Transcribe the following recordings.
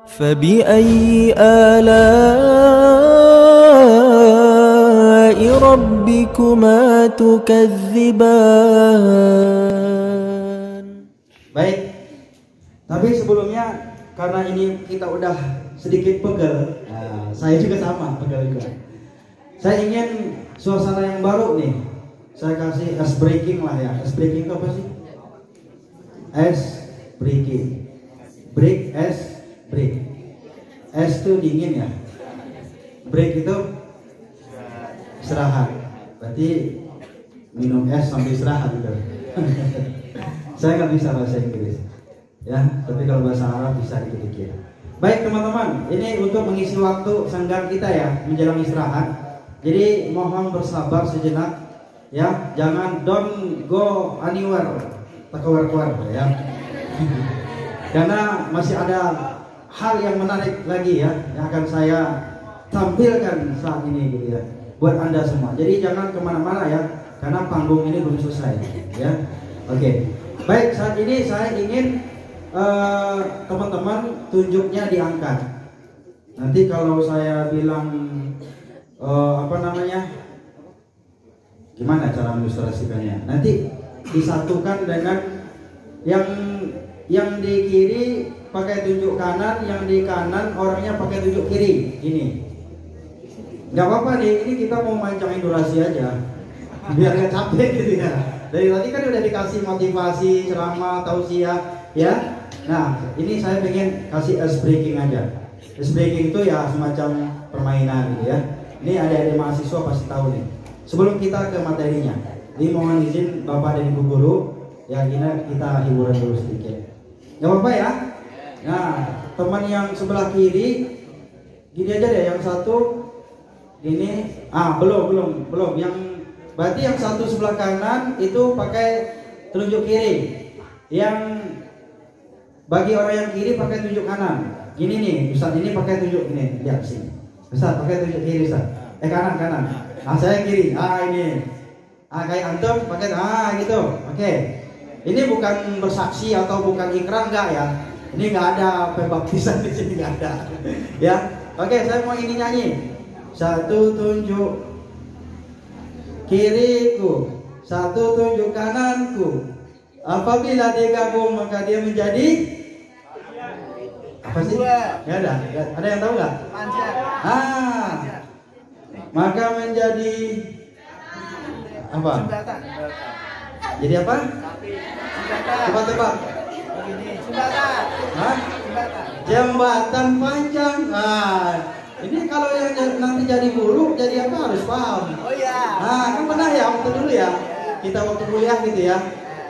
فبأي آلاء ربكما تكذبان. Baik, tapi sebelumnya karena ini kita udah sedikit pegel, nah, saya juga sama pegel juga. Saya ingin suasana yang baru nih. Saya kasih ice breaking lah ya. Ice breaking itu apa sih? Ice breaking. Break, ice, break. Es itu dingin ya. Break itu istirahat. Berarti minum es sambil istirahat gitu. Saya nggak bisa bahasa Inggris, ya. Tapi kalau bahasa Arab bisa dikit-dikit. Baik teman-teman, ini untuk mengisi waktu senggang kita ya menjelang istirahat. Jadi mohon bersabar sejenak, ya. Jangan don't go anywhere, keluar ya. Karena masih ada hal yang menarik lagi ya yang akan saya tampilkan saat ini gitu ya buat Anda semua. Jadi jangan kemana-mana ya karena panggung ini belum selesai ya. Oke. Baik, saat ini saya ingin teman-teman tunjuknya diangkat. Nanti kalau saya bilang gimana cara mengilustrasikannya? Nanti disatukan dengan yang di kiri pakai tunjuk kanan, yang di kanan orangnya pakai tunjuk kiri. Ini nggak apa-apa nih, ini kita mau mancangin durasi aja biar nggak capek gitu ya. Dari tadi kan udah dikasih motivasi, ceramah, tausiah ya. Nah ini saya pengen kasih ice breaking aja. Ice breaking itu ya semacam permainan gitu ya. Ini adik-adik mahasiswa pasti tahu nih. Sebelum kita ke materinya, ini mohon izin Bapak dan Ibu Guru ya, kita hiburan dulu sedikit. Gak apa-apa ya. Nah, teman yang sebelah kiri gini aja deh, yang satu gini. Belum. Yang berarti yang satu sebelah kanan itu pakai telunjuk kiri. Yang bagi orang yang kiri pakai tunjuk kanan. Gini nih, Ustaz ini pakai tunjuk ini. Lihat sini. Ustaz pakai tunjuk kiri, Ustaz. Kanan. Saya kiri. Ini. Kayak antum pakai gitu. Oke. Ini bukan bersaksi atau bukan ikrar, enggak ya. Ini nggak ada pembaptisan di sini, nggak ada. Ya, oke, saya mau ini nyanyi. Satu tunjuk kiriku, satu tunjuk kananku. Apabila digabung maka dia menjadi apa sih? Ya ada. Ada yang tahu nggak? Maka menjadi apa? Jadi apa? Tebak. Jembatan panjang. Ini kalau yang nanti jadi guru jadi apa harus paham. Oh ya. Kan pernah ya waktu dulu ya. Kita waktu kuliah gitu ya.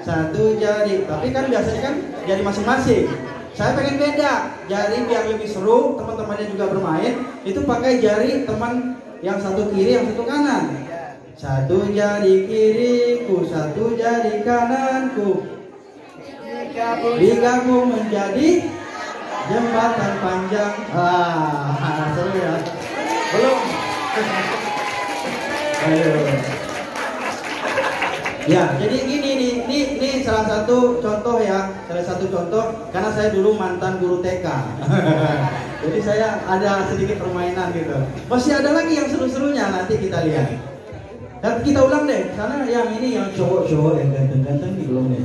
Satu jari. Tapi kan biasanya kan jari masing-masing. Saya pengen beda. Jari biar lebih seru, teman-temannya juga bermain. Itu pakai jari teman yang satu kiri, yang satu kanan. Satu jari kiriku, satu jari kananku. Digabung menjadi jembatan panjang. Seru ya. Belum. Ayo. Ya, jadi gini nih, ini salah satu contoh ya, karena saya dulu mantan guru TK. Jadi saya ada sedikit permainan gitu. Masih ada lagi yang seru-serunya, nanti kita lihat. Dan kita ulang deh, karena yang ini yang cowok-cowok yang ganteng-ganteng nih belum nih.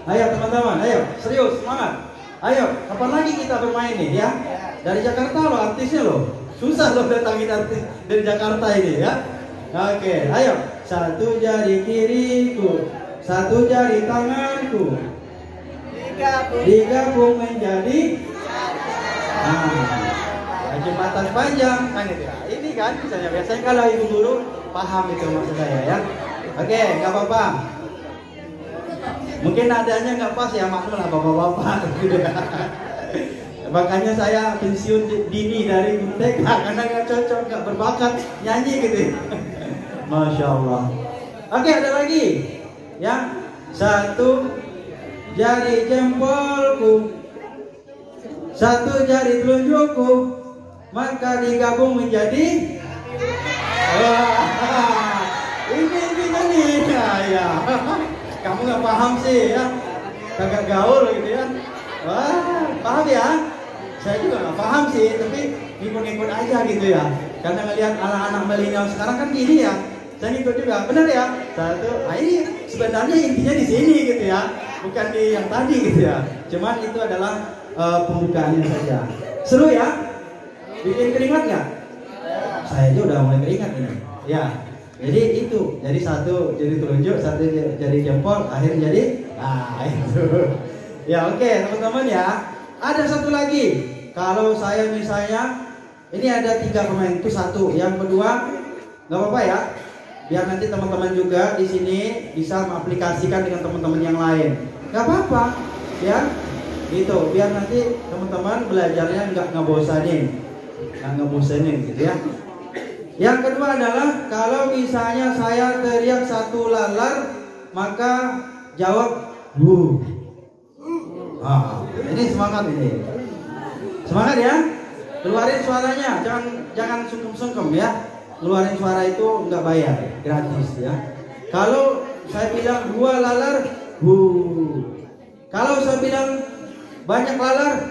Ayo teman-teman, ayo serius, semangat. Ayo, kapan lagi kita bermain nih ya? Dari Jakarta loh artisnya loh. Susah loh datangin artis dari Jakarta ini ya. Oke, ayo. Satu jari kiriku, satu jari tanganku. Digabung menjadi jembatan panjang kan itu ya. Ini kan misalnya biasanya kalau ibu guru paham itu maksud saya ya. Oke, nggak apa-apa. Mungkin nadanya nggak pas ya, maklum lah bapak-bapak gitu ya. Makanya saya pensiun dini dari TK karena nggak cocok, nggak berbakat nyanyi gitu. Masya Allah. Oke, ada lagi ya. Satu jari jempolku, satu jari telunjukku, maka digabung menjadi ini ya. Kamu nggak paham sih ya, kagak gaul gitu ya. Wah, paham ya? Saya juga nggak paham sih, tapi ngikut-ngikut aja gitu ya. Karena ngelihat anak-anak milenial sekarang kan gini ya, saya ngikut juga, benar ya. Ini sebenarnya intinya di sini gitu ya, bukan di yang tadi gitu ya. Cuman itu adalah pembukaannya saja. Seru ya? Bikin keringat nggak? Saya aja udah mulai keringat ini. Ya, jadi itu, jadi satu jadi telunjuk, satu jadi jempol, akhirnya jadi, itu. Ya oke, teman-teman ya. Ada satu lagi. Kalau saya misalnya, ini ada 3 pemain itu satu. Yang kedua, nggak apa-apa ya. Biar nanti teman-teman juga di sini bisa mengaplikasikan dengan teman-teman yang lain. Nggak apa-apa, ya. Gitu. Biar nanti teman-teman belajarnya nggak ngebosanin, gitu ya. Yang kedua adalah kalau misalnya saya teriak satu lalar, maka jawab bu. Ini semangat ini. Semangat ya. Keluarin suaranya, jangan sungkem-sungkem ya. Keluarin suara itu nggak bayar, gratis ya. Kalau saya bilang 2 lalar, bu. Kalau saya bilang banyak lalar,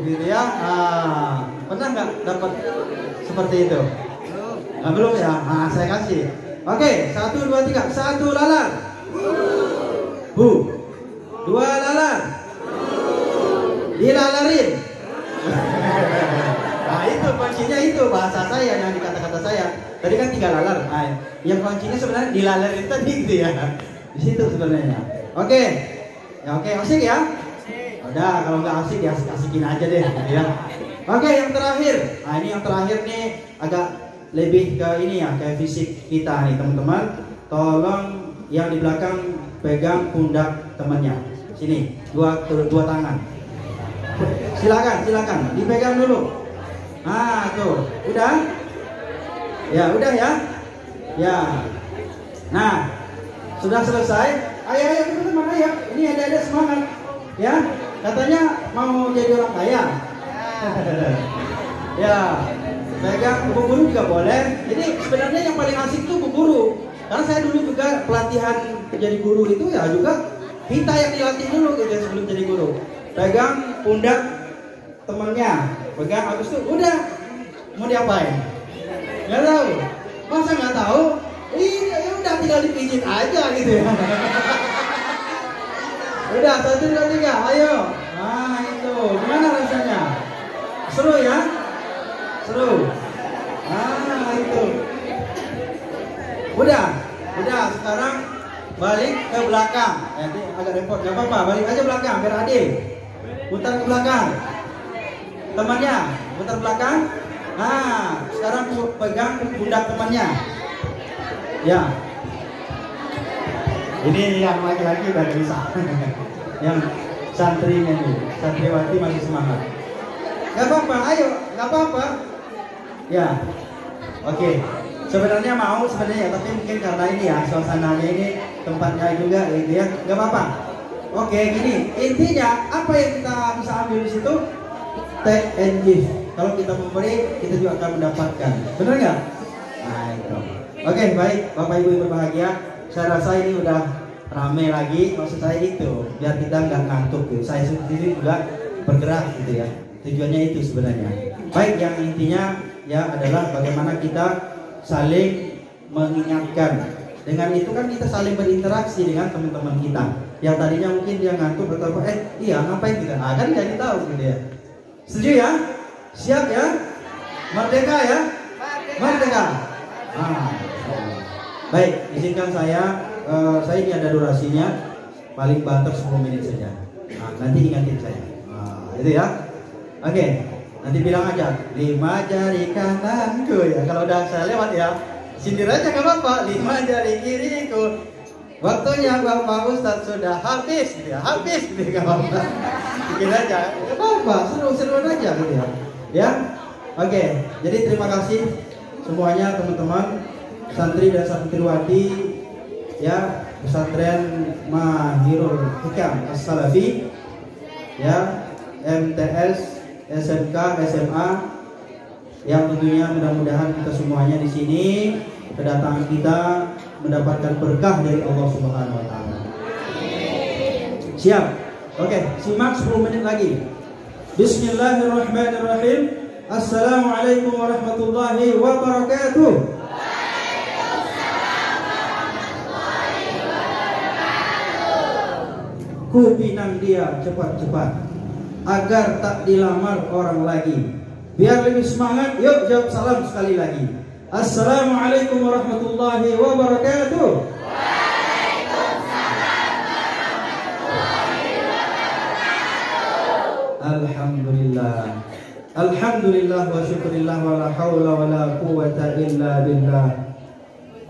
gitu ya. Pernah nggak dapat seperti itu? Belum ya. Saya kasih. Oke, 1, 2, 3. 1 lalar, bu. 2 lalar, dilalarin. Nah itu kuncinya, itu bahasa saya yang di kata-kata saya. Tadi kan 3 lalar. Yang kuncinya sebenarnya dilalarin tadi gitu ya. Di situ sebenarnya. Oke. Ya oke, asik ya? Udah, kalau nggak asik ya asikin aja deh gitu ya. Oke, yang terakhir. Ini yang terakhir nih agak lebih ke ini ya, kayak fisik kita nih teman-teman. Tolong yang di belakang pegang pundak temannya. Sini, dua tangan. Silakan, dipegang dulu. Tuh, udah? Ya, udah ya. Ya. Nah, sudah selesai. Ayo teman-teman, ayo. Ini ada semangat. Ya, katanya mau jadi orang kaya. Ya, pegang Bu Guru juga boleh. Jadi sebenarnya yang paling asik tuh Bu Guru. Karena saya dulu juga pelatihan jadi guru itu ya juga kita yang dilatih dulu gitu sebelum jadi guru. Pegang pundak temannya, pegang habis itu udah mau diapain? Nggak tahu. Masa nggak tahu? Ya udah tinggal dipijit aja gitu ya. Udah 1, 2, 3, ayo. Nah itu, gimana rasanya? Seru ya? Seru. Itu. Udah sekarang balik ke belakang. Nanti agak repot, nggak apa-apa. Balik aja belakang, biar adil. Putar ke belakang. Temannya, putar belakang. Sekarang pegang pundak temannya. Ya. Ini yang laki-laki udah bisa. Yang santrinya nih, santriwati masih semangat. Gak apa-apa, ayo, gak apa-apa. Ya, oke. Sebenarnya tapi mungkin karena ini ya suasananya ini tempatnya juga gitu ya, gak apa-apa. Oke, gini, intinya apa yang kita bisa ambil di situ? Take and give. Kalau kita memberi, kita juga akan mendapatkan. Benar nggak? Nah itu. Oke, baik, Bapak Ibu yang berbahagia. Saya rasa ini udah rame lagi. Maksud saya itu, biar kita nggak ngantuk gitu. Saya sendiri juga bergerak gitu ya. Tujuannya itu sebenarnya. Baik, yang intinya ya adalah bagaimana kita saling mengingatkan. Dengan itu kan kita saling berinteraksi dengan teman-teman kita. Yang tadinya mungkin dia ngantuk atau apa, iya ngapain kita? Kan jadi tahu gitu ya. Setuju ya? Siap ya? Merdeka ya? Merdeka. Baik, izinkan saya ini ada durasinya, paling banter 10 menit saja. Nanti ingatin saya. Itu ya. Oke, nanti bilang aja 5 jari kananku ya. Kalau udah saya lewat ya, sindir aja nggak apa-apa. 5 jari kiriku. Waktunya Bapak Ustadz sudah habis gitu ya. Habis gitu nggak apa-apa. Bikin aja. Nggak apa-apa, seru-seruan aja gitu ya. Ya. Oke, jadi terima kasih semuanya teman-teman santri dan santriwati ya pesantren Mahirul Hikam As-Salafi ya, MTS, SMK, SMA yang tentunya mudah-mudahan kita semuanya di sini kedatangan kita mendapatkan berkah dari Allah Subhanahu wa taala. Siap. Oke, simak 10 menit lagi. Bismillahirrahmanirrahim. Assalamualaikum warahmatullahi wabarakatuh. Ku pinang dia cepat-cepat agar tak dilamar orang lagi. Biar lebih semangat, yuk jawab salam sekali lagi. Assalamualaikum warahmatullahi wabarakatuh. Alhamdulillah. Alhamdulillah wa syukurillah wa la hawla wa la quwwata illa billah.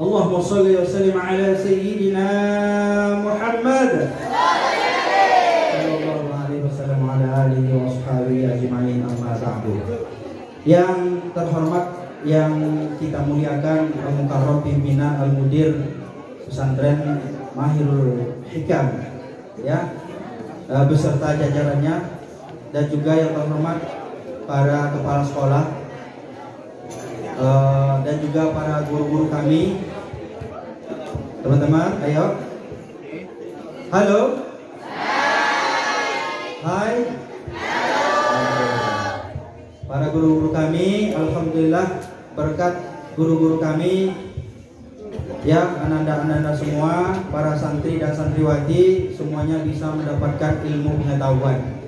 Allahumma salli wa sallim ala sayyidina Muhammad sallallahu alaihi wasallam wa ala alihi wa ashabihi ajma'in, amma ba'du. Yang terhormat, yang kita muliakan, Al-Mukarram pimpinan Al-Mudir Pesantren Mahirul Hikam, ya, beserta jajarannya, dan juga yang terhormat para kepala sekolah, dan juga para guru-guru kami. Teman-teman, ayo. Halo. Hai. Para guru-guru kami, alhamdulillah berkat guru-guru kami, ya, ananda-ananda semua, para santri dan santriwati semuanya bisa mendapatkan ilmu pengetahuan.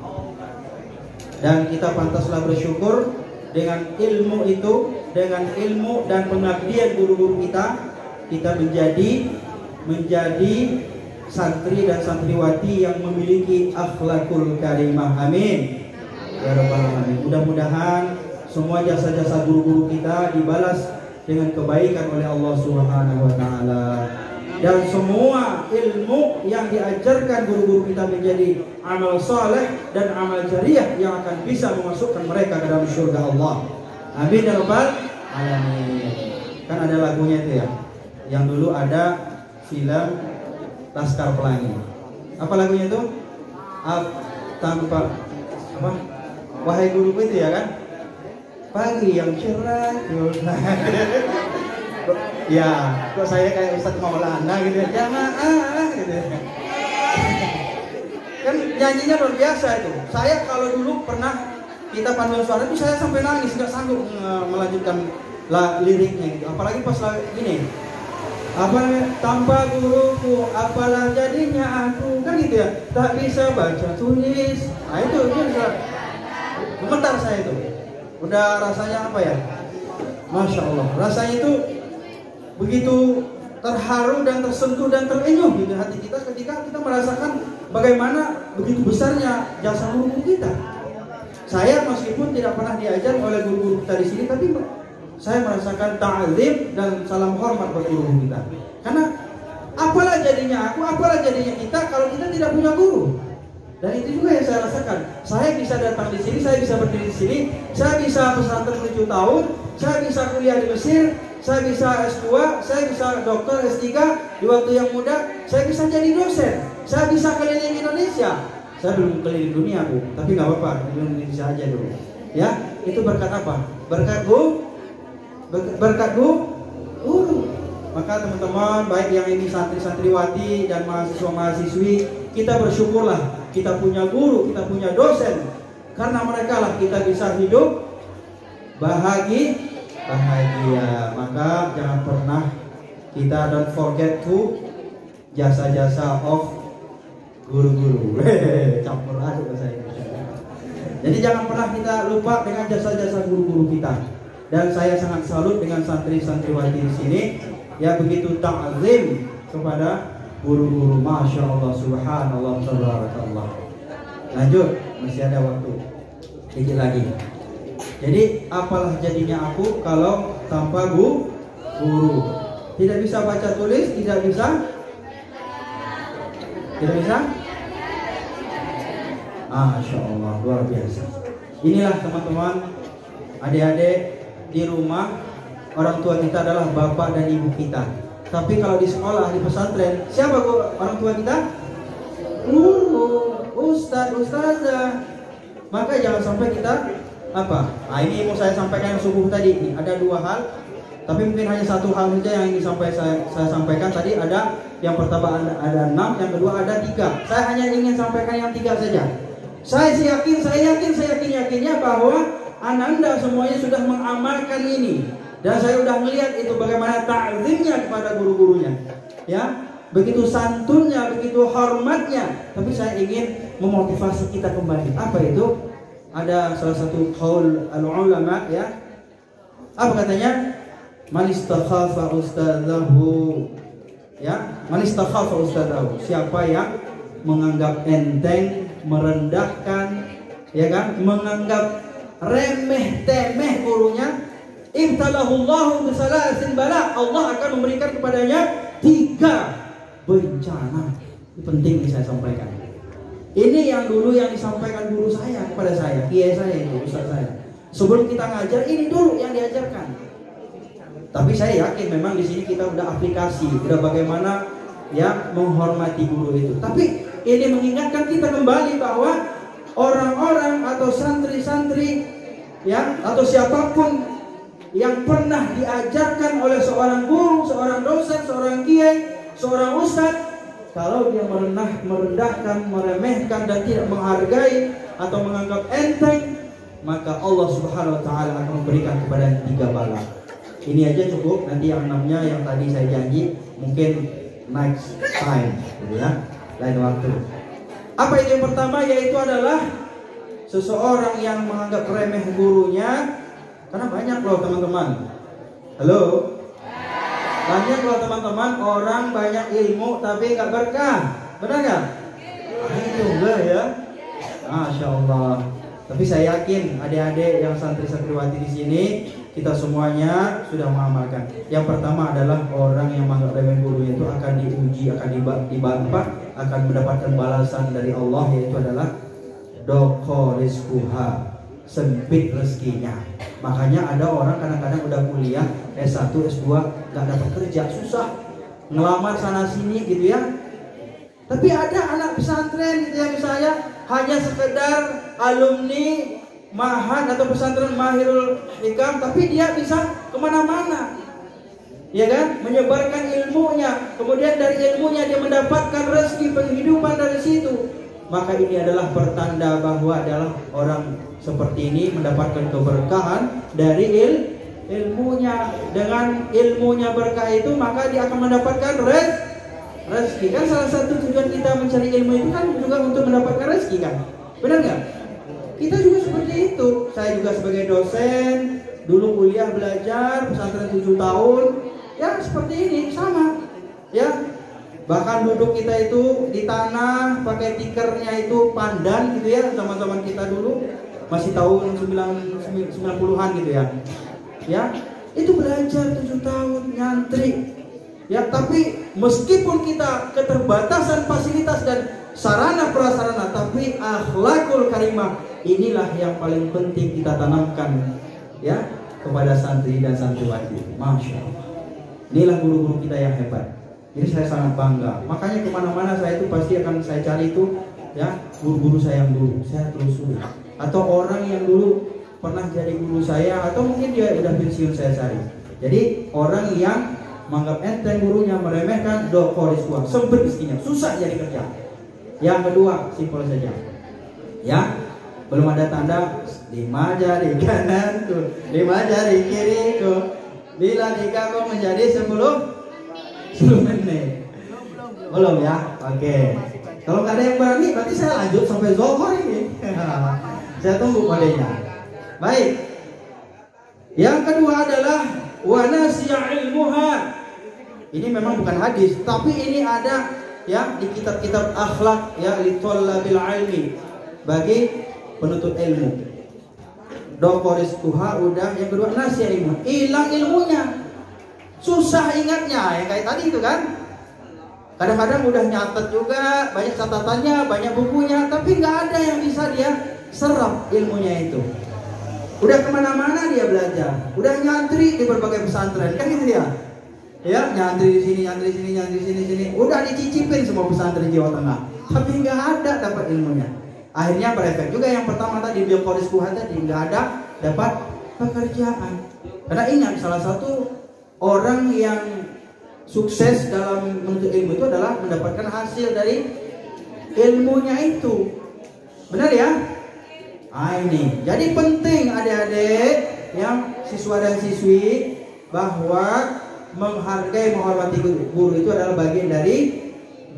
Dan kita pantaslah bersyukur dengan ilmu itu, dengan ilmu dan pengabdian guru-guru kita menjadi santri dan santriwati yang memiliki akhlakul karimah. Amin ya rabbal alamin. Mudah-mudahan semua jasa-jasa guru-guru kita dibalas dengan kebaikan oleh Allah Subhanahu wa taala. Dan semua ilmu yang diajarkan guru-guru kita menjadi amal saleh dan amal jariah yang akan bisa memasukkan mereka ke dalam surga Allah. Amin ya rabbal alamin. Kan ada lagunya itu ya, yang dulu ada film Laskar Pelangi. Apa lagunya itu? Tanpa apa? Wahai guruku itu ya kan? Pagi yang cerah. Ya, kok saya kayak Ustadz Maulana gitu ya, jamaah gitu ya. Kan nyanyinya luar biasa itu. Saya kalau dulu pernah kita paduan suara itu saya sampai nangis, nggak sanggup melanjutkan liriknya gitu. Apalagi pas gini, apa namanya, tanpa guruku apalah jadinya aku, kan gitu ya, tak bisa baca tulis. Nah itu gemetar saya itu. Udah rasanya apa ya? Masya Allah, rasanya itu begitu terharu dan tersentuh dan terenyuh di hati kita ketika kita merasakan bagaimana begitu besarnya jasa guru kita. Saya meskipun tidak pernah diajar oleh guru-guru kita di sini, tapi saya merasakan ta'zim dan salam hormat buat guru kita. Karena apalah jadinya aku, apalah jadinya kita kalau kita tidak punya guru. Dan itu juga yang saya rasakan. Saya bisa datang di sini, saya bisa berdiri di sini, saya bisa pesantren 7 tahun, saya bisa kuliah di Mesir, saya bisa S2, saya bisa dokter S3 di waktu yang muda, saya bisa jadi dosen, saya bisa keliling Indonesia. Saya belum keliling dunia, Bu, tapi nggak apa-apa, keliling Indonesia aja dulu. Ya, itu berkat apa? Berkat guru. Maka teman-teman, baik yang ini santri-santriwati dan mahasiswa-mahasiswi, kita bersyukurlah kita punya guru, kita punya dosen. Karena mereka lah kita bisa hidup bahagia. Maka jangan pernah kita don't forget to jasa-jasa of guru-guru. Campur aduk bahasa Indonesia. Jadi jangan pernah kita lupa dengan jasa-jasa guru-guru kita. Dan saya sangat salut dengan santri-santriwati di sini, ya, begitu ta'zim kepada guru-guru. Masya Allah, subhanallah, tabarakallah. Lanjut, masih ada waktu sedikit lagi. Jadi apalah jadinya aku kalau tanpa guru? Tidak bisa baca tulis, tidak bisa. Masya Allah, luar biasa. Inilah teman-teman, adik-adik di rumah, orang tua kita adalah bapak dan ibu kita. Tapi kalau di sekolah, di pesantren, siapa orang tua kita? Guru, ustazah. Maka jangan sampai kita apa? Nah, ini mau saya sampaikan subuh tadi. Ini ada 2 hal, tapi mungkin hanya 1 hal saja yang ingin saya sampaikan tadi. Ada yang pertama ada 6, yang kedua ada 3. Saya hanya ingin sampaikan yang 3 saja. Saya yakinnya bahwa Ananda semuanya sudah mengamalkan ini. Dan saya sudah melihat itu bagaimana ta'zimnya kepada guru-gurunya. Ya, begitu santunnya, begitu hormatnya. Tapi saya ingin memotivasi kita kembali. Apa itu? Ada salah satu qaul al-ulama, ya. Apa katanya? Man istakhafa ustadzahu. Ya, man istakhafa ustadzahu. Siapa yang menganggap enteng, merendahkan, ya kan? Menganggap remeh temeh gurunya, ibtalahullahu bisalasin bala. Allah akan memberikan kepadanya 3 bencana. Ini penting nih saya sampaikan. Ini yang dulu yang disampaikan guru saya kepada saya, kiai saya itu, ustaz saya. Sebelum kita ngajar, ini dulu yang diajarkan. Tapi saya yakin memang di sini kita udah aplikasi, udah bagaimana ya menghormati guru itu. Tapi ini mengingatkan kita kembali bahwa orang-orang atau santri-santri ya atau siapapun yang pernah diajarkan oleh seorang guru, seorang dosen, seorang kiai, seorang ustadz, kalau dia merendahkan, meremehkan dan tidak menghargai atau menganggap enteng, maka Allah Subhanahu wa taala akan memberikan kepada 3 bala. Ini aja cukup, nanti yang 6-nya yang tadi saya janji mungkin next time gitu ya, lain waktu. Apa itu yang pertama? Yaitu adalah seseorang yang menganggap remeh gurunya. Karena banyak loh teman-teman. Halo? Banyak loh teman-teman, orang banyak ilmu tapi nggak berkah. Benar nggak? Itu enggak ya? Masya Allah. Tapi saya yakin adik-adik yang santri-santriwati di sini, kita semuanya sudah mengamalkan. Yang pertama adalah orang yang menganggap remeh gurunya itu akan diuji, akan dibantah, akan mendapatkan balasan dari Allah, yaitu adalah doko rizquha, sempit rezekinya. Makanya ada orang kadang-kadang udah kuliah S1, S2 nggak dapat kerja, susah ngelamar sana sini gitu ya. Tapi ada anak pesantren gitu ya, misalnya hanya sekedar alumni Mahat atau pesantren Mahirul Hikam, tapi dia bisa kemana-mana, ya kan, menyebarkan ilmunya. Kemudian dari ilmunya dia mendapatkan rezeki penghidupan dari situ. Maka ini adalah pertanda bahwa adalah orang seperti ini mendapatkan keberkahan dari ilmunya. Dengan ilmunya berkah itu, maka dia akan mendapatkan rezeki. Kan salah satu tujuan kita mencari ilmu itu kan juga untuk mendapatkan rezeki kan, benar nggak? Kita juga seperti itu. Saya juga sebagai dosen, dulu kuliah belajar pesantren 7 tahun, ya seperti ini sama, ya. Bahkan duduk kita itu di tanah pakai tikernya itu pandan gitu ya, zaman-zaman kita dulu masih tahun 90-an gitu ya. Ya, itu belajar 7 tahun nyantri. Ya, tapi meskipun kita keterbatasan fasilitas dan sarana prasarana, tapi akhlakul karimah inilah yang paling penting kita tanamkan ya kepada santri dan santriwati. Masya Allah. Inilah guru-guru kita yang hebat. Jadi saya sangat bangga. Makanya kemana-mana saya itu pasti akan saya cari itu ya guru-guru saya yang dulu. Saya telusuri. Atau orang yang dulu pernah jadi guru saya, atau mungkin dia udah pensiun, saya cari. Jadi orang yang menganggap enteng gurunya, meremehkan, doko rizquha, sempit rezekinya, susah jadi kerja. Yang kedua, simpel saja. Ya, belum ada tanda 5 jari kanan tuh, 5 jari kiri tuh. Bila dikagum menjadi 10 menit. Belum ya? Oke. Kalau nggak ada yang berani, berarti saya lanjut sampai zuhur ini. Saya tunggu kodenya. Baik. Yang kedua adalah wa nasiya ilmuha. Ini memang bukan hadis, tapi ini ada ya di kitab-kitab akhlak ya li thalabil ilmi, bagi penuntut ilmu. Dokoris tuha udah, yang kedua nasiya ilmu. Hilang ilmunya. Susah ingatnya, yang kayak tadi itu kan. Kadang-kadang udah nyatet juga, banyak catatannya, banyak bukunya, tapi nggak ada yang bisa dia serap ilmunya itu. Udah kemana-mana dia belajar, udah nyantri di berbagai pesantren, kan gitu ya. Ya, nyantri di sini, nyantri di sini, nyantri di sini, udah dicicipin semua pesantren Jawa Tengah, tapi nggak ada dapat ilmunya. Akhirnya berefek juga yang pertama tadi, Biokoris Kuha tadi, nggak ada dapat pekerjaan. Karena ingat, salah satu orang yang sukses dalam menuntut ilmu itu adalah mendapatkan hasil dari ilmunya itu. Benar ya? Ini. Jadi penting adik-adik yang siswa dan siswi bahwa menghargai, menghormati guru itu adalah bagian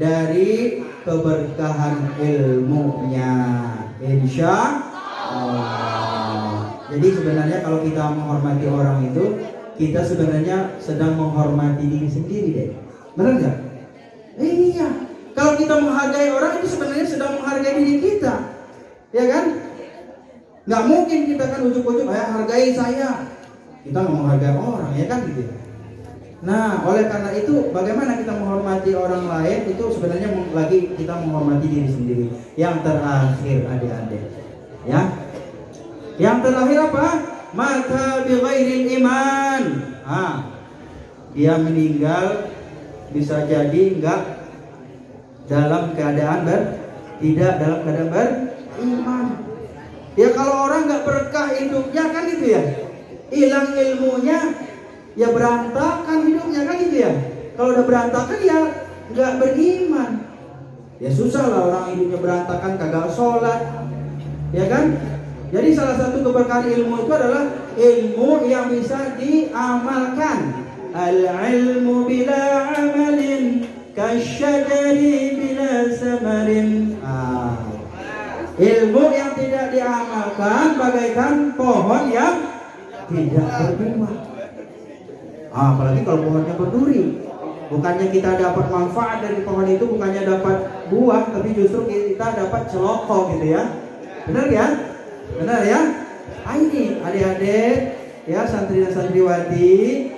dari keberkahan ilmunya. Insya Allah. Jadi sebenarnya kalau kita menghormati orang itu, kita sebenarnya sedang menghormati diri sendiri deh. Benar nggak? Iya. Kalau kita menghargai orang itu sebenarnya sedang menghargai diri kita, ya kan? Nggak mungkin kita kan ujuk-ujuk, hargai saya. Kita nggak menghargai orang, ya kan gitu. Nah, oleh karena itu, bagaimana kita menghormati orang lain itu sebenarnya lagi kita menghormati diri sendiri. Yang terakhir adik-adik, ya. Yang terakhir apa? Mata bi ghairil iman. Dia meninggal bisa jadi enggak dalam keadaan tidak dalam keadaan beriman. Ya kalau orang nggak berkah hidupnya kan gitu ya, hilang ilmunya, ya berantakan hidupnya kan gitu ya. Kalau udah berantakan ya nggak beriman. Ya susah lah orang hidupnya berantakan kagak sholat, ya kan? Jadi salah satu keberkahan ilmu itu adalah ilmu yang bisa diamalkan. Al-ilmu bila amalin kasyajari bila samarin. Ilmu yang tidak diamalkan bagaikan pohon yang tidak berbuah. Apalagi kalau pohonnya berduri. Bukannya kita dapat manfaat dari pohon itu, bukannya dapat buah, tapi justru kita dapat celoko gitu ya. Benar ya? Benar ya? Ini adik-adik ya, santri dan santriwati,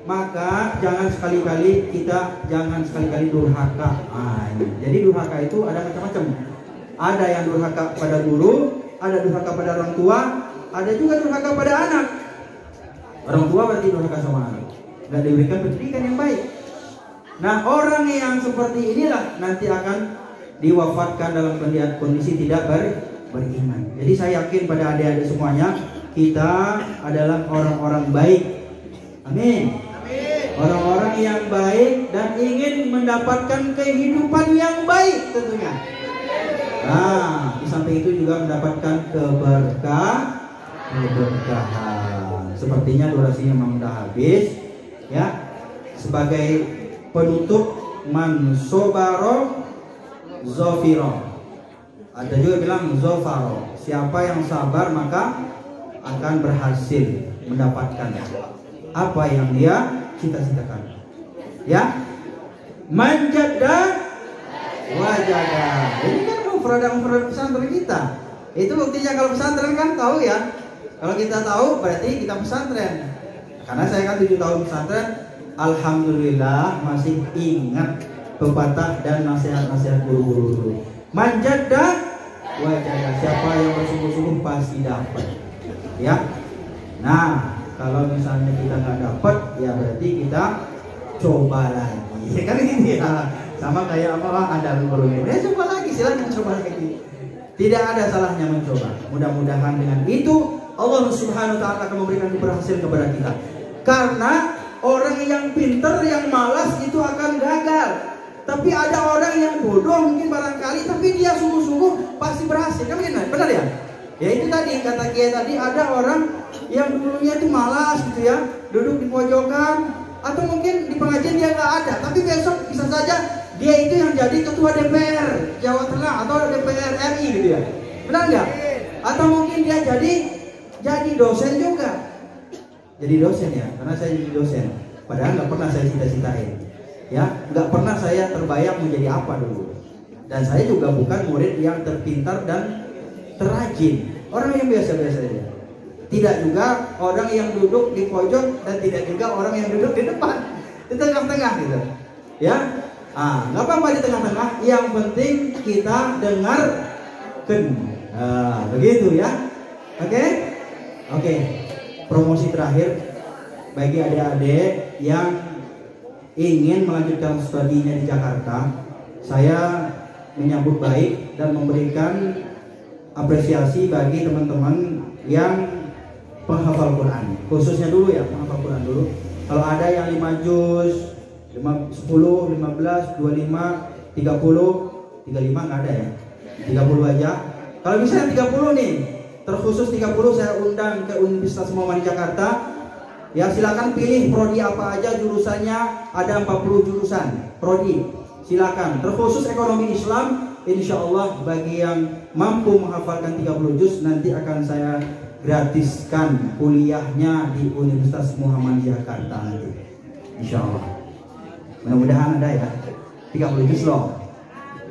maka jangan sekali-kali durhaka. Jadi durhaka itu ada macam-macam. Ada yang durhaka pada guru, ada durhaka pada orang tua, ada juga durhaka pada anak. Orang tua berarti durhaka sama anak, nggak diberikan pendidikan yang baik. Nah, orang yang seperti inilah nanti akan diwafatkan dalam kondisi tidak beriman. Jadi saya yakin pada adik-adik semuanya, kita adalah orang-orang baik. Amin. Orang-orang yang baik dan ingin mendapatkan kehidupan yang baik tentunya. Nah, di samping itu juga mendapatkan keberkahan. Sepertinya durasinya memang sudah habis, ya. Sebagai penutup, man sobaro zofiro. Ada juga bilang zofaro. Siapa yang sabar maka akan berhasil mendapatkan apa yang dia cita-citakan. Ya, manjada wajada. Ini kan mufrad pesantren kita. Itu buktinya kalau pesantren kan tahu ya. Kalau kita tahu berarti kita pesantren. Karena saya kan 7 tahun pesantren, alhamdulillah masih ingat pepatah dan nasihat-nasihat guru-guru. Manjada wajada. Siapa yang bersungguh-sungguh pasti dapat. Ya. Nah, kalau misalnya kita nggak dapat, ya berarti kita coba lagi. Ya kan ini ya. Sama kayak apa ada guru ini. Ya coba lagi, silakan coba lagi. Tidak ada salahnya mencoba. Mudah-mudahan dengan itu Allah Subhanahu wa taala akan memberikan keberhasilan kepada kita. Karena orang yang pintar, yang malas itu akan gagal. Tapi ada orang yang bodoh mungkin barangkali, tapi dia sungguh-sungguh pasti berhasil. Kan benar ya? Ya itu tadi kata Kiai tadi, ada orang yang dulunya itu malas gitu ya, duduk di pojokan, atau mungkin di pengajian dia nggak ada, tapi besok bisa saja dia itu yang jadi ketua DPR Jawa Tengah atau DPR RI gitu ya. Benar nggak? Atau mungkin dia jadi dosen juga. Jadi dosen ya, karena saya jadi dosen. Padahal nggak pernah saya cita-citain. Ya, nggak pernah saya terbayang menjadi apa dulu. Dan saya juga bukan murid yang terpintar dan terrajin. Orang yang biasa-biasa saja. Tidak juga orang yang duduk di pojok dan tidak juga orang yang duduk di depan. Di tengah-tengah gitu. Ya. Nggak apa-apa di tengah-tengah. Yang penting kita dengarkan. Begitu ya. Oke. Promosi terakhir bagi adik-adik yang ingin melanjutkan studinya di Jakarta, saya menyambut baik dan memberikan apresiasi bagi teman-teman yang penghafal Quran, khususnya dulu ya, penghafal Quran dulu. Kalau ada yang 5 juz, 10, 15, 25, 30, 35 nggak ada ya, 30 aja. Kalau misalnya 30 nih, terkhusus 30 saya undang ke Universitas Muhammadiyah Jakarta. Ya silakan pilih prodi apa aja jurusannya, ada 40 jurusan prodi. Silakan. Terkhusus ekonomi Islam, insya Allah bagi yang mampu menghafalkan 30 juz nanti akan saya gratiskan kuliahnya di Universitas Muhammadiyah Jakarta nanti. Insya Allah. Mudah-mudahan ada ya. 30 juz loh.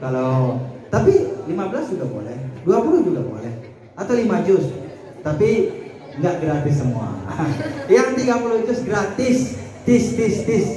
Kalau tapi 15 juga boleh, 20 juga boleh, atau 5 juz. Tapi nggak gratis semua. Yang 30 juz gratis, tis.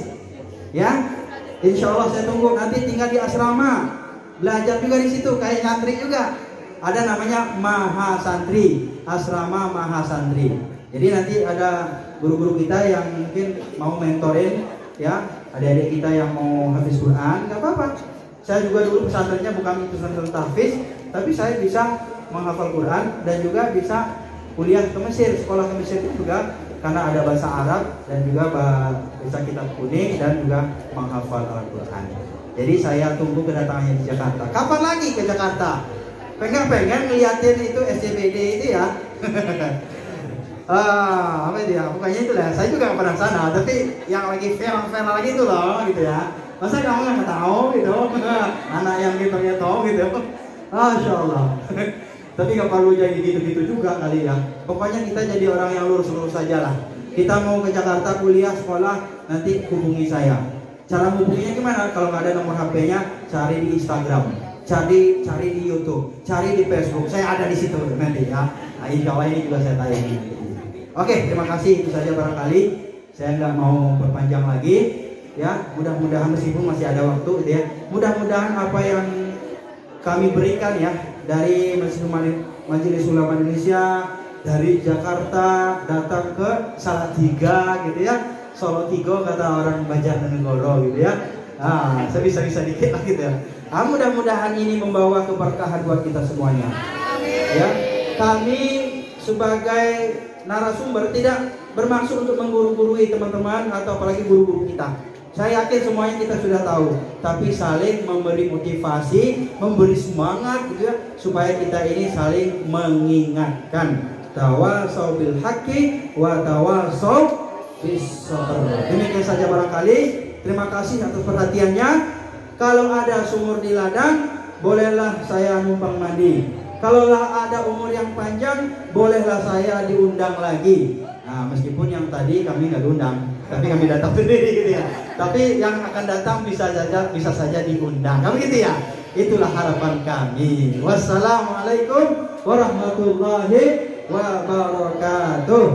Ya, insya Allah saya tunggu. Nanti tinggal di asrama, belajar juga di situ, kayak santri juga. Ada namanya Mahasantri, asrama Mahasantri. Jadi nanti ada guru-guru kita yang mungkin mau mentorin, ya, adik-adik kita yang mau hafiz Quran, nggak apa-apa. Saya juga dulu pesantrennya bukan pesantren tahfiz, tapi saya bisa menghafal Quran dan juga bisa kuliah ke Mesir, sekolah ke Mesir itu juga karena ada bahasa Arab dan juga bisa kitab kuning dan juga menghafal Al-Quran. Jadi saya tunggu kedatangannya di Jakarta. Kapan lagi ke Jakarta? Pengen ngeliatin itu SCBD itu ya. Apa itu ya? Pokoknya itu lah. Saya juga nggak pernah sana, tapi yang lagi fair lagi itu loh, gitu ya. Masa kamu nggak tahu gitu? Anak yang gitu gitu. Masya Allah. Tapi nggak perlu jadi gitu-gitu juga kali ya. Pokoknya kita jadi orang yang lurus-lurus saja lah. Kita mau ke Jakarta kuliah, sekolah, nanti hubungi saya. Cara hubunginya gimana? Kalau nggak ada nomor HP-nya, cari di Instagram, cari di YouTube, cari di Facebook. Saya ada di situ nanti ya. Nah, insya Allah ini juga saya tayang. Oke, terima kasih. Itu saja barangkali. Saya nggak mau perpanjang lagi. Ya, mudah-mudahan meskipun masih ada waktu, gitu ya. Mudah-mudahan apa yang kami berikan ya dari Majelis Ulama Indonesia dari Jakarta datang ke Salatiga gitu ya, Solo Tigo kata orang Banjarnegara gitu ya. Nah, sebisa-bisa dikit lah gitu ya. Mudah-mudahan ini membawa keberkahan buat kita semuanya. Ya, kami sebagai narasumber tidak bermaksud untuk mengguru-gurui teman-teman atau apalagi guru-guru kita. Saya yakin semuanya kita sudah tahu, tapi saling memberi motivasi, memberi semangat gitu ya, supaya kita ini saling mengingatkan. Tawasau bil haqqi wa tawasau bis sabr. Demikian saja barangkali. Terima kasih atas perhatiannya. Kalau ada sumur di ladang, bolehlah saya numpang mandi. Kalau ada umur yang panjang, bolehlah saya diundang lagi. Nah, meskipun yang tadi kami nggak diundang, tapi kami datang sendiri gitu ya. Tapi yang akan datang bisa saja diundang. Kamu gitu ya. Itulah harapan kami. Wassalamualaikum warahmatullahi wabarakatuh.